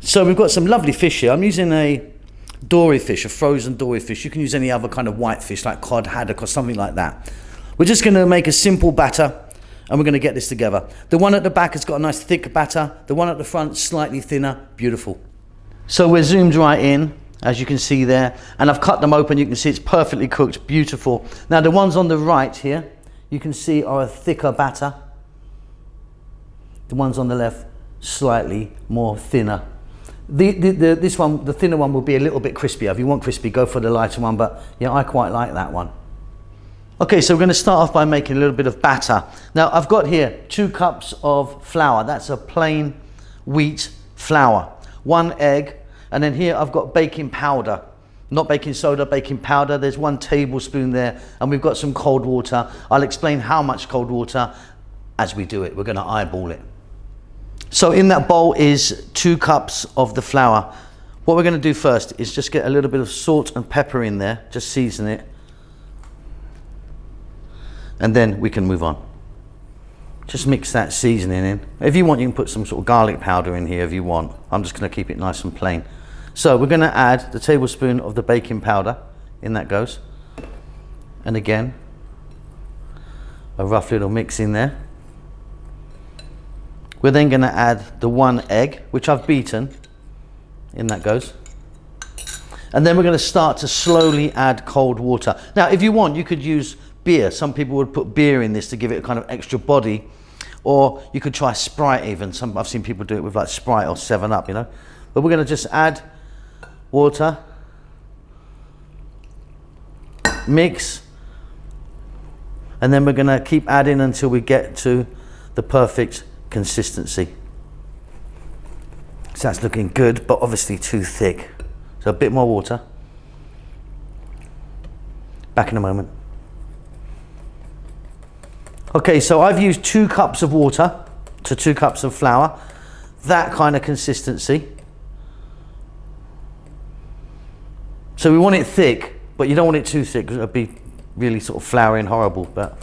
So we've got some lovely fish here. I'm using a dory fish, a frozen dory fish. You can use any other kind of white fish like cod, haddock or something like that. We're just going to make a simple batter and we're going to get this together. The one at the back has got a nice thick batter. The one at the front slightly thinner. Beautiful. So we're zoomed right in, as you can see there, and I've cut them open. You can see it's perfectly cooked. Beautiful. Now the ones on the right here, you can see are a thicker batter. The ones on the left slightly more thinner. This one, the thinner one, will be a little bit crispier. If you want crispy, go for the lighter one, but yeah, I quite like that one. Okay, so we're going to start off by making a little bit of batter. Now I've got here 2 cups of flour. That's a plain wheat flour. 1 egg, and then here I've got baking powder. Not baking soda, baking powder. There's 1 tablespoon there, and we've got some cold water. I'll explain how much cold water as we do it. We're going to eyeball it. So in that bowl is 2 cups of the flour. What we're going to do first is just get a little bit of salt and pepper in there, just season it, and then we can move on. Just mix that seasoning in. If you want, you can put some sort of garlic powder in here if you want. I'm just going to keep it nice and plain. So we're going to add the tablespoon of the baking powder. In that goes. And again, a rough little mix in there. We're then going to add the 1 egg, which I've beaten. In that goes. And then we're going to start to slowly add cold water. Now, if you want, you could use beer. Some people would put beer in this to give it a kind of extra body. Or you could try Sprite even. I've seen people do it with like Sprite or 7-Up, you know. But we're going to just add water. Mix. And then we're going to keep adding until we get to the perfect consistency. So that's looking good, but obviously too thick. So a bit more water. Back in a moment. Okay, so I've used 2 cups of water to 2 cups of flour. That kind of consistency. So we want it thick, but you don't want it too thick because it'll be really sort of floury and horrible. But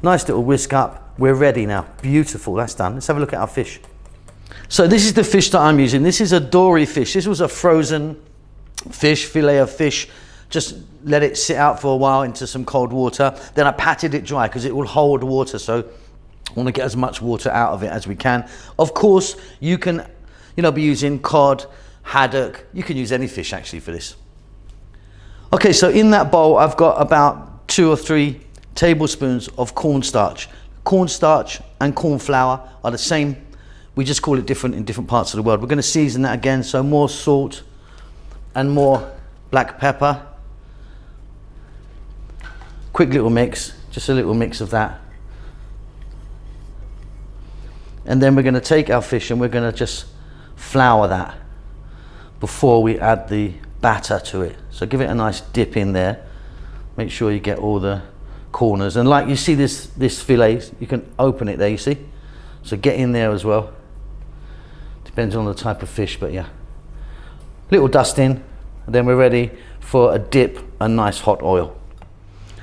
nice little whisk up. We're ready now. Beautiful, that's done. Let's have a look at our fish. So this is the fish that I'm using. This is a dory fish. This was a frozen fish, fillet of fish. Just let it sit out for a while into some cold water. Then I patted it dry because it will hold water. So I want to get as much water out of it as we can. Of course, you can, be using cod, haddock. You can use any fish actually for this. Okay, so in that bowl, I've got about 2 or 3 tablespoons of cornstarch. Cornstarch and corn flour are the same. We just call it different in different parts of the world. We're going to season that again. So more salt and more black pepper. Quick little mix, just a little mix of that. And then we're going to take our fish and we're going to just flour that before we add the batter to it. So give it a nice dip in there. Make sure you get all the corners. And like you see this fillet, you can open it there, you see? So get in there as well. Depends on the type of fish, but yeah. Little dust in, and then we're ready for a dip and nice hot oil.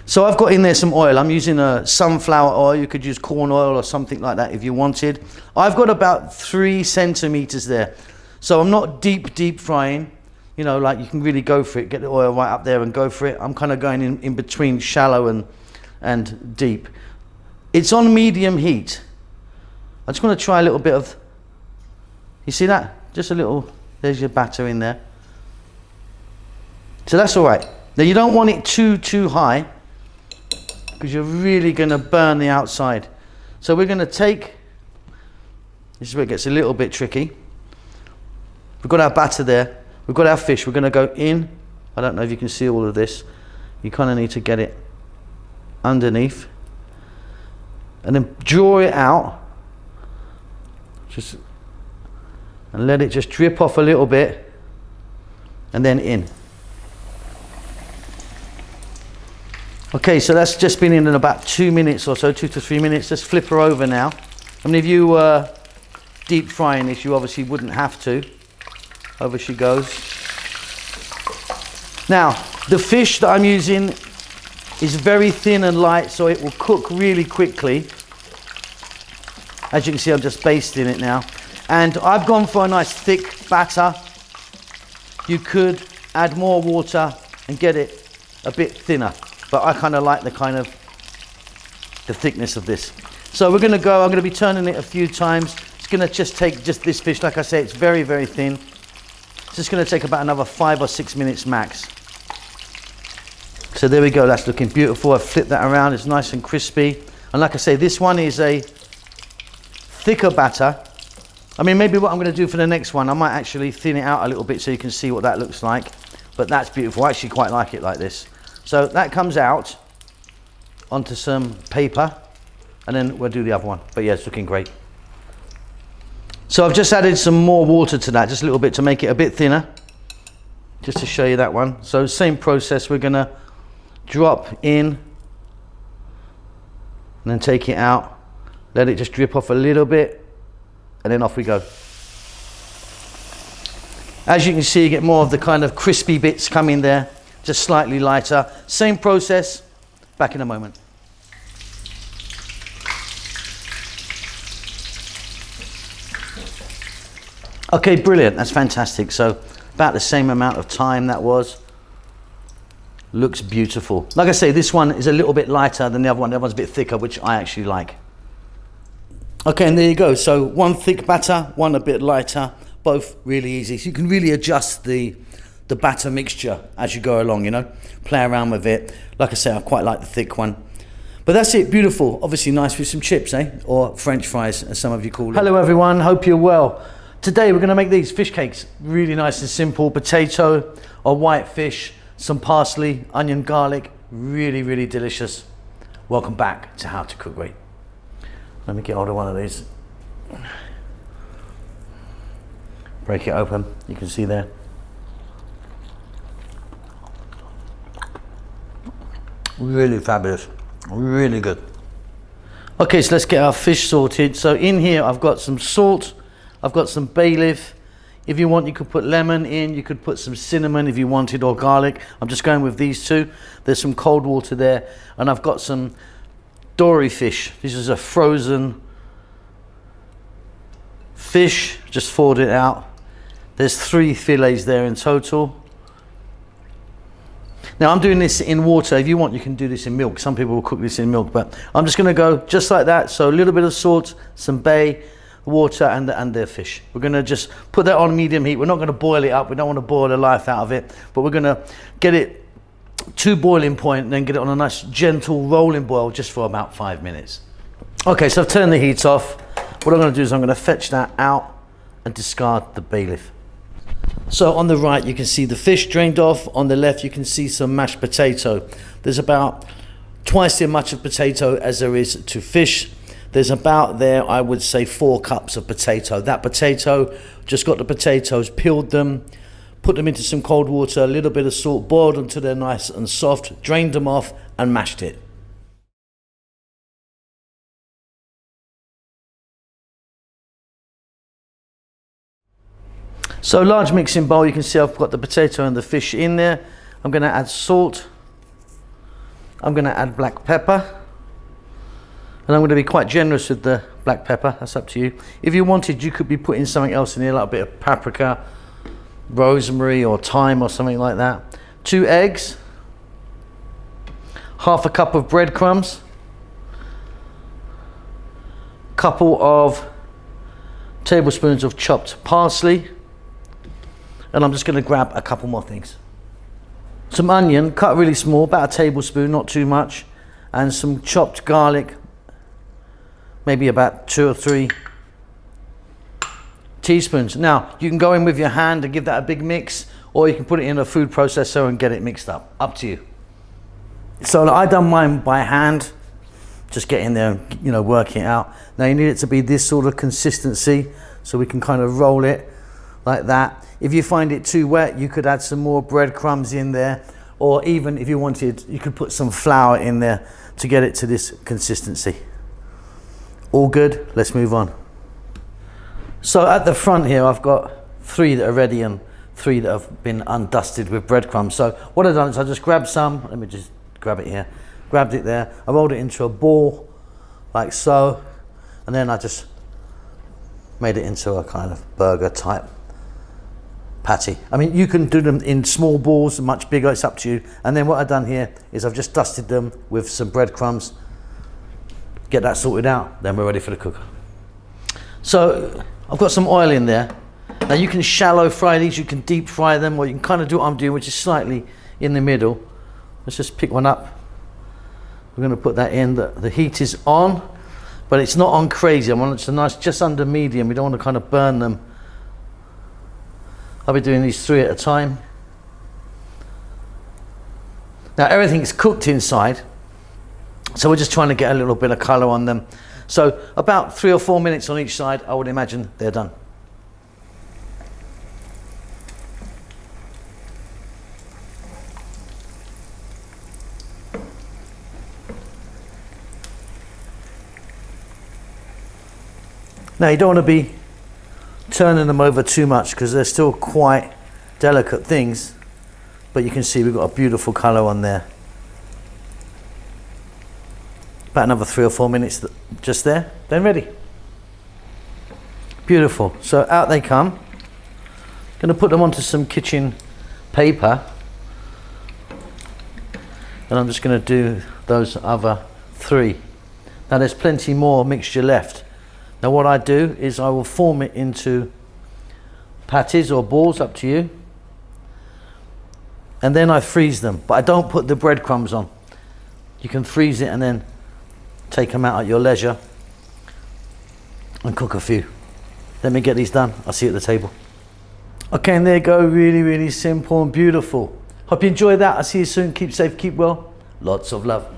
So I've got in there some oil. I'm using a sunflower oil. You could use corn oil or something like that if you wanted. I've got about 3 centimeters there. So I'm not deep frying. Like you can really go for it. Get the oil right up there and go for it. I'm kind of going in between shallow and deep. It's on medium heat. I just want to try a little bit of, you see that? Just a little, there's your batter in there. So that's all right. Now you don't want it too high because you're really going to burn the outside. So we're going to take, this is where it gets a little bit tricky. We've got our batter there. We've got our fish. We're going to go in. I don't know if you can see all of this. You kind of need to get it underneath. And then draw it out. And let it just drip off a little bit. And then in. Okay, so that's just been in about 2 minutes or so, 2 to 3 minutes. Let's flip her over now. I mean, if you were deep frying this, you obviously wouldn't have to. Over she goes. Now, the fish that I'm using is very thin and light, so it will cook really quickly. As you can see, I'm just basting it now. And I've gone for a nice thick batter, you could add more water and get it a bit thinner. But I kind of like the thickness of this. So we're going to go, I'm going to be turning it a few times. It's going to just take this fish, like I say, it's very, very thin. It's just going to take about another 5 or 6 minutes max. So there we go, that's looking beautiful. I've flipped that around, it's nice and crispy. And like I say, this one is a thicker batter. I mean, maybe what I'm going to do for the next one, I might actually thin it out a little bit so you can see what that looks like. But that's beautiful, I actually quite like it like this. So that comes out onto some paper, and then we'll do the other one. But yeah, it's looking great. So I've just added some more water to that, just a little bit to make it a bit thinner, just to show you that one. So same process, we're going to drop in and then take it out, let it just drip off a little bit, and then off we go. As you can see, you get more of the kind of crispy bits coming there, just slightly lighter. Same process, back in a moment. Okay, brilliant, that's fantastic. So about the same amount of time that was. Looks beautiful. Like I say, this one is a little bit lighter than the other one. The other one's a bit thicker, which I actually like. Okay, and there you go. So one thick batter, one a bit lighter, both really easy. So you can really adjust the batter mixture as you go along, you know, play around with it. Like I say, I quite like the thick one. But that's it, beautiful. Obviously nice with some chips, eh? Or French fries, as some of you call it. Hello everyone, hope you're well. Today we're gonna make these fish cakes. Really nice and simple. Potato or white fish, some parsley, onion, garlic, really, really delicious. Welcome back to How to Cook Great. Let me get hold of one of these. Break it open, you can see there. Really fabulous, really good. Okay, so let's get our fish sorted. So in here I've got some salt, I've got some bay leaf. If you want, you could put lemon in, you could put some cinnamon if you wanted, or garlic. I'm just going with these two. There's some cold water there, and I've got some dory fish. This is a frozen fish, just thawed it out. There's 3 fillets there in total. Now I'm doing this in water. If you want, you can do this in milk. Some people will cook this in milk, but I'm just gonna go just like that. So a little bit of salt, some bay, water, and the fish. We're gonna just put that on medium heat. We're not gonna boil it up. We don't wanna boil the life out of it, but we're gonna get it to boiling point and then get it on a nice gentle rolling boil just for about 5 minutes. Okay, so I've turned the heat off. What I'm gonna do is I'm gonna fetch that out and discard the bay leaf. So on the right, you can see the fish drained off. On the left, you can see some mashed potato. There's about twice as much of potato as there is to fish. There's about there, I would say, 4 cups of potato. That potato, just got the potatoes, peeled them, put them into some cold water, a little bit of salt, boiled them till they're nice and soft, drained them off and mashed it. So large mixing bowl, you can see I've got the potato and the fish in there. I'm gonna add salt. I'm gonna add black pepper. And I'm gonna be quite generous with the black pepper, that's up to you. If you wanted, you could be putting something else in here, like a bit of paprika, rosemary or thyme or something like that. 2 eggs, half a cup of breadcrumbs, couple of tablespoons of chopped parsley, and I'm just going to grab a couple more things. Some onion, cut really small, about a tablespoon, not too much, and some chopped garlic, maybe about 2 or 3 teaspoons. Now, you can go in with your hand and give that a big mix, or you can put it in a food processor and get it mixed up to you. So I done mine by hand, just get in there and, you know, work it out. Now you need it to be this sort of consistency, so we can kind of roll it like that. If you find it too wet, you could add some more breadcrumbs in there, or even if you wanted, you could put some flour in there to get it to this consistency. All good, let's move on. So at the front here, I've got 3 that are ready and 3 that have been undusted with breadcrumbs. So what I've done is I just grabbed some, let me just grab it here, grabbed it there, I rolled it into a ball like so, and then I just made it into a kind of burger type patty. I mean, you can do them in small balls, much bigger, it's up to you. And then what I've done here is I've just dusted them with some breadcrumbs. Get that sorted out, then we're ready for the cooker. So I've got some oil in there. Now you can shallow fry these, you can deep fry them, or you can kind of do what I'm doing, which is slightly in the middle. Let's just pick one up. We're going to put that in. The heat is on, but it's not on crazy. I want it to nice, just under medium. We don't want to kind of burn them. I'll be doing these 3 at a time. Now everything's cooked inside, so we're just trying to get a little bit of colour on them. So about 3 or 4 minutes on each side, I would imagine they're done. Now you don't want to be turning them over too much because they're still quite delicate things, but you can see we've got a beautiful colour on there. About another 3 or 4 minutes just there, then ready. Beautiful. So out they come. Going to put them onto some kitchen paper, and I'm just going to do those other 3. Now there's plenty more mixture left. Now what I do is I will form it into patties or balls, up to you, and then I freeze them, but I don't put the breadcrumbs on. You can freeze it and then take them out at your leisure and cook a few. Let me get these done, I'll see you at the table. Okay, and there you go, really, really simple and beautiful. Hope you enjoyed that. I'll see you soon. Keep safe, keep well. Lots of love.